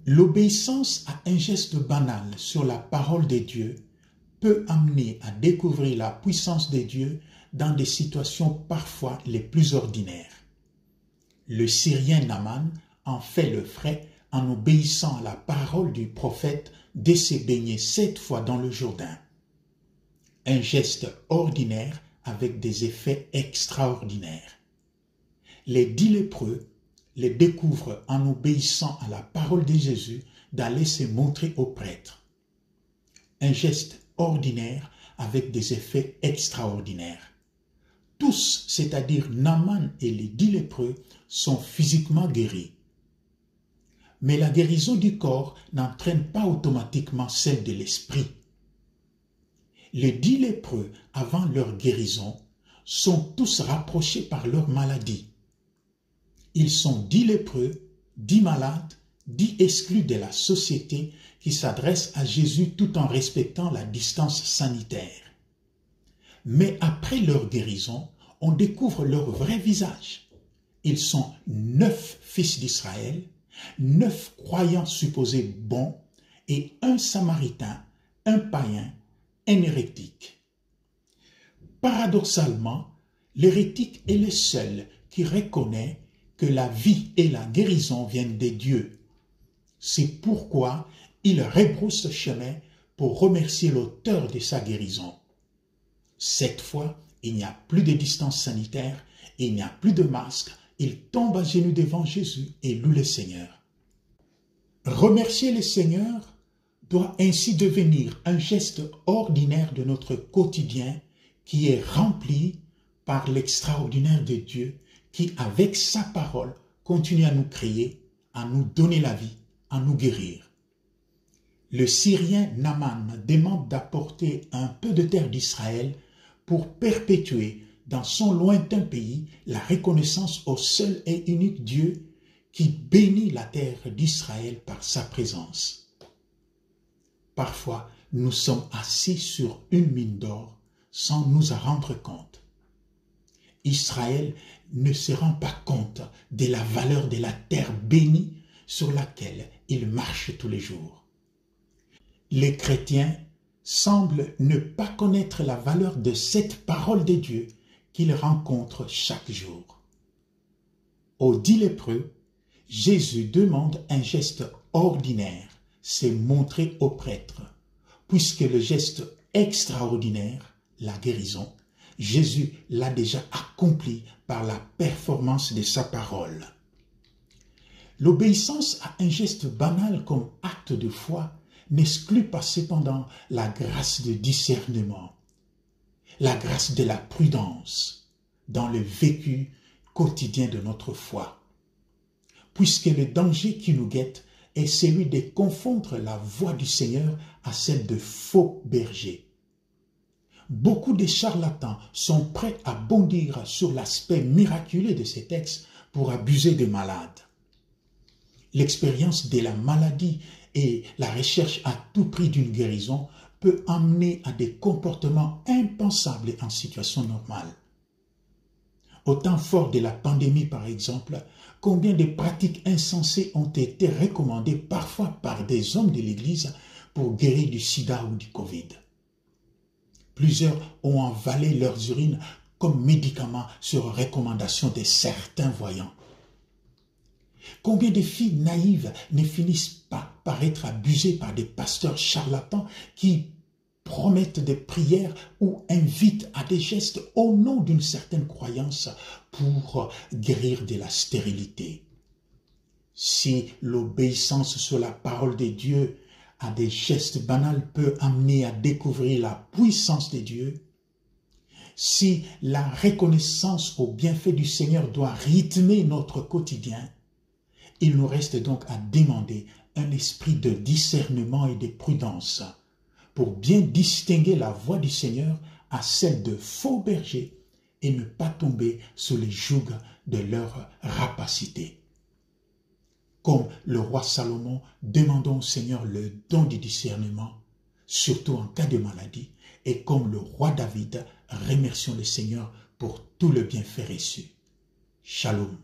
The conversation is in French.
L'obéissance à un geste banal sur la parole de Dieu peut amener à découvrir la puissance de Dieu dans des situations parfois les plus ordinaires. Le Syrien Naaman en fait le frais en obéissant à la parole du prophète de se baigner 7 fois dans le Jourdain. Un geste ordinaire avec des effets extraordinaires. Les 10 lépreux les découvrent en obéissant à la parole de Jésus d'aller se montrer au prêtre. Un geste ordinaire avec des effets extraordinaires. Tous, c'est-à-dire Naaman et les 10 lépreux, sont physiquement guéris. Mais la guérison du corps n'entraîne pas automatiquement celle de l'esprit. Les 10 lépreux, avant leur guérison, sont tous rapprochés par leur maladie. Ils sont 10 lépreux, 10 malades, 10 exclus de la société qui s'adressent à Jésus tout en respectant la distance sanitaire. Mais après leur guérison, on découvre leur vrai visage. Ils sont 9 fils d'Israël, 9 croyants supposés bons et un samaritain, un païen, un hérétique. Paradoxalement, l'hérétique est le seul qui reconnaît que la vie et la guérison viennent de Dieu. C'est pourquoi il rebrousse chemin pour remercier l'auteur de sa guérison. Cette fois, il n'y a plus de distance sanitaire, il n'y a plus de masque, il tombe à genoux devant Jésus et loue le Seigneur. Remercier le Seigneur doit ainsi devenir un geste ordinaire de notre quotidien qui est rempli par l'extraordinaire de Dieu qui, avec sa parole, continue à nous créer, à nous donner la vie, à nous guérir. Le Syrien Naaman demande d'apporter un peu de terre d'Israël pour perpétuer dans son lointain pays la reconnaissance au seul et unique Dieu qui bénit la terre d'Israël par sa présence. Parfois, nous sommes assis sur une mine d'or sans nous en rendre compte. Israël ne se rend pas compte de la valeur de la terre bénie sur laquelle il marche tous les jours. Les chrétiens semblent ne pas connaître la valeur de cette parole de Dieu qu'ils rencontrent chaque jour. Aux 10 lépreux, Jésus demande un geste ordinaire, c'est montrer au prêtre, puisque le geste extraordinaire, la guérison, Jésus l'a déjà accompli par la performance de sa parole. L'obéissance à un geste banal comme acte de foi n'exclut pas cependant la grâce de discernement, la grâce de la prudence dans le vécu quotidien de notre foi, puisque le danger qui nous guette est celui de confondre la voix du Seigneur à celle de faux bergers. Beaucoup de charlatans sont prêts à bondir sur l'aspect miraculeux de ces textes pour abuser des malades. L'expérience de la maladie et la recherche à tout prix d'une guérison peut amener à des comportements impensables en situation normale. Au temps fort de la pandémie, par exemple, combien de pratiques insensées ont été recommandées parfois par des hommes de l'Église pour guérir du sida ou du Covid. Plusieurs ont avalé leurs urines comme médicament sur recommandation de certains voyants. Combien de filles naïves ne finissent pas par être abusées par des pasteurs charlatans qui promettent des prières ou invitent à des gestes au nom d'une certaine croyance pour guérir de la stérilité. Si l'obéissance sur la parole de Dieu à des gestes banals peut amener à découvrir la puissance de Dieu, si la reconnaissance au bienfait du Seigneur doit rythmer notre quotidien, il nous reste donc à demander un esprit de discernement et de prudence pour bien distinguer la voix du Seigneur à celle de faux bergers et ne pas tomber sous les jougs de leur rapacité. Comme le roi Salomon, demandons au Seigneur le don du discernement, surtout en cas de maladie, et comme le roi David, remercions le Seigneur pour tout le bienfait reçu. Shalom.